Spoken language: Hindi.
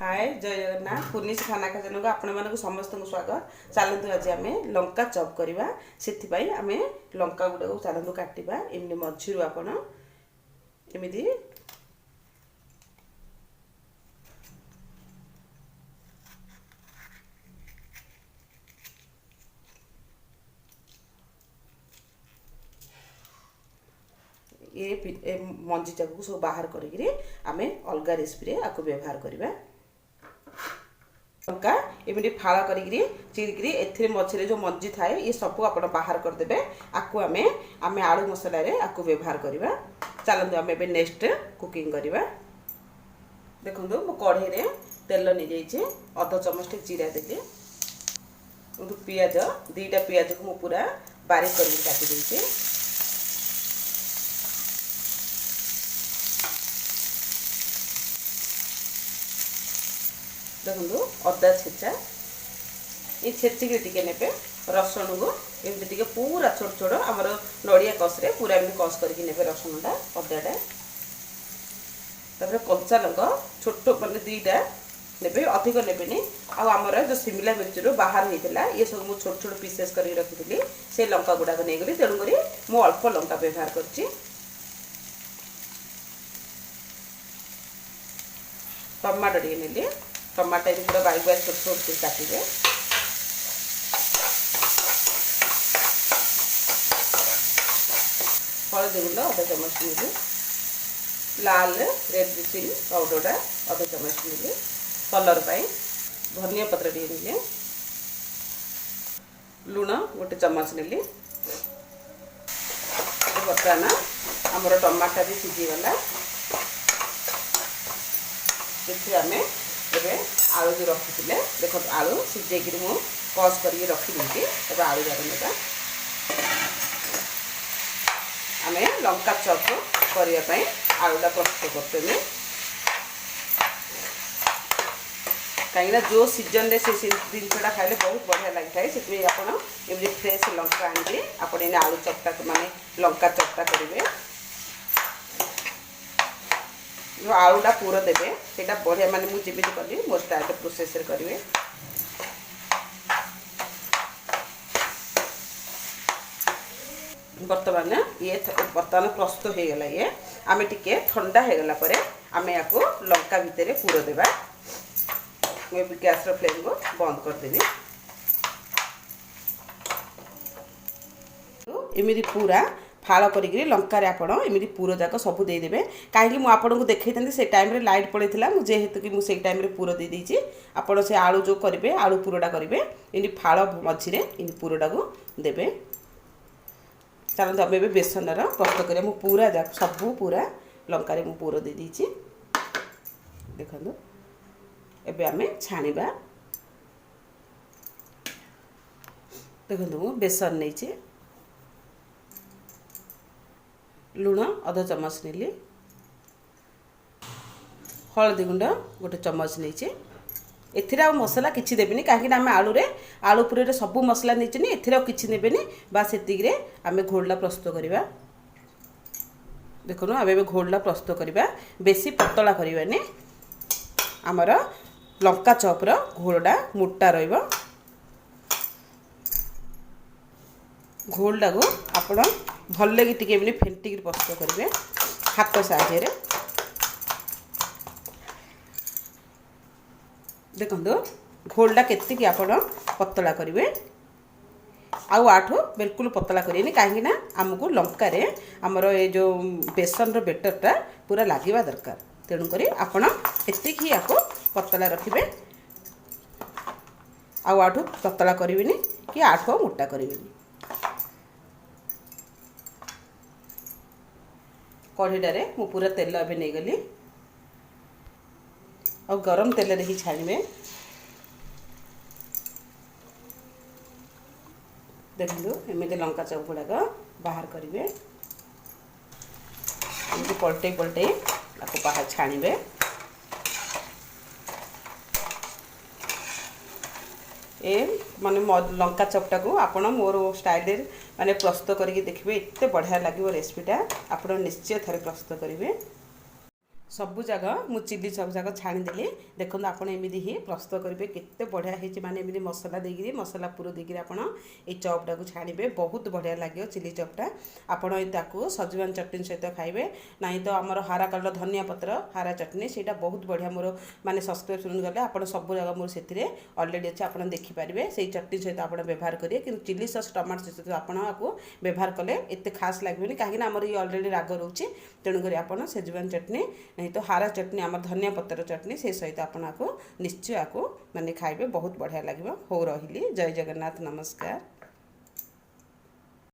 हाय जय जगन्नाथ पुनिस खाना खाचन को आपण मानक समस्त को स्वागत। चलतु आज आम लंका चॉप करवा से आम लंका गुड़ा को चलतु काटिबा एमनी मझीरु आपण एमती ये मंजी जाक सब बाहर करी आम अलग रेसिपी आपको व्यवहार करवा। लंका एमती फाड़ करी चिरिकी ए मझे जो मंजी थाए ये सब आप बाहर करदे। आपको आम आम आलू मसला आपको व्यवहार करवा। चलते आम ए नेक्स्ट कुकिंग करवा। देखो मो कढ़ई तेल नहीं जाइए अध चमच जीरा देली पियाज दीटा पियाज को पूरा बारीक कर काटी देती। देखो अदा छेचा ये छेचिक टे ने रसुण को एमती पूरा छोट छोट आमर नड़िया कस पूरा एमती कस करके ने रसुणटा अदाटा कंचा लंका छोट मैंने दीटा ने अधिक नेबेनि आमर जो शिमला मिर्च बाहर होता ये सब मुझे छोट छोट पीसेस कर रखी से लंका गुड़ाक नहीं गली तेणुक मु अल्प लंका व्यवहार कर टमाटो टे नेली टमाटर पूरा बारीक बारीक छोट छोट काटिबे। हलदी गुंड अधा चमच नेली लाल रेड चिली पाउडरटा अधा चमच नेली कलर पाई धनिया पत्र टे नेली लुण गोटे चमच नेली। बर्तमान आमर टमाटर भी सीझीगला आम ए आलू जो रखी देख आलू सीझे मु कस कर रखी आलू जाक आम लंका चॉप करने आलूटा प्रस्तुत करते कहीं जो सीजन से जिनसा खाइले बहुत बढ़िया लगी है से आपड़ी फ्रेश लंका आनी आप आलू चपटा माने लंका चपटा करेंगे। जो आलूटा पूरा देवे सेटा बढ़िया माने मुझे कली मो स्टाइल प्रोसेस करेंगे। बर्तमान ये बर्तमान प्रस्तुत हो गला ये आम टिके ठंडा हो गला परे आम या लंका भितर पूरा देवा। गैस फ्लेम को बंद करदेवी। एमती पूरा फाड़ करी लंकार आपड़ी पूर जाक सब देदेवे कहीं मुझे देखी से टाइम रे लाइट पड़ेगा जेहेतु कि मुझे टाइम पूर दे देती आपड़ से आलू जो करेंगे आलू पूरटा करेंगे इन फाड़ मझे इन पूरटा को देवे। चलते आम बेसन प्रस्तुत करें मु पूरा जाक सब पूरा लंकार मु पूर दे देती देखो एबे आम छाणीबा। देखो बेसन नहीं लुण अध चमच नेली हलदी गुंड गोटे चमच नहीं एथिरा मसला किछि देबेनी कहीं आम आलू पूरे सब मसला नहीं एथिरा किछि नेबेनी बास एतिक आम घोलटा प्रस्तुत करवा। देखो आम घोलटा प्रस्तुत करवा बेसी पतला करवानी आमर लंका चॉपर घोलटा मोटा रहिबो। घोलटा को आपण भल लगी टिके फेंटिक प्रस्तुत करेंगे हाथ साहाय्य। देखो घोलटा केतिकी आपण पतला करेंगे आठ बिल्कुल पतला करें कहीं आमको लंकार आमर ये जो बेसन बेटरटा पूरा लगे दरकार तेणुक आपण एतिक ही आपको पतला रखिए आठ पतला करेंगे कि आठ मोटा करेंगे। कढ़ईटारे मु पूरा तेल अभी नहीं गली और गरम तेल ही छाणवे। देखो एमती लंका चप गुड़ाक बाहर करेंगे एमती पलटे पलटे आपको बाहर छाणवे। ए माने लंका चपटा को आपण मोर स्टाइल माने प्रस्तुत करके देखिए एत बढ़िया लगे रेसिपीटा आप निश्चय थे प्रस्तुत करेंगे। सबु जगह मु चिली सब जगह छाणीदेली देखो आप ही प्रस्तुत करेंगे केते बढ़िया होती माने एमती मसला देकर मसला पूर देकर आपड़ ये चॉपटा को छाणीबे बहुत बढ़िया लगे चिली चॉपटा आपड़ सजवान चटनी सहित खाइबे नहीं तो आमर हरा कलर धनिया पत्र हरा चटनी से बहुत बढ़िया मोर माने सब्सक्राइब गले आप सब जगह मोर से अलरेडी अच्छे आप देखिपारे से चटनी सहित आप व्यवहार करेंगे कि चिली सस टमाटो सहित आपको व्यवहार कले एत खास लगे कहीं आमर ये अलरेडी राग रोचे तेणुक आप सेजवान चटनी नहीं तो हरा चटनी आम धनिया पत्र चटनी से सहित आपको निश्चय आपको माने खाइबे बहुत बढ़िया लगे। हो रही जय जगन्नाथ नमस्कार।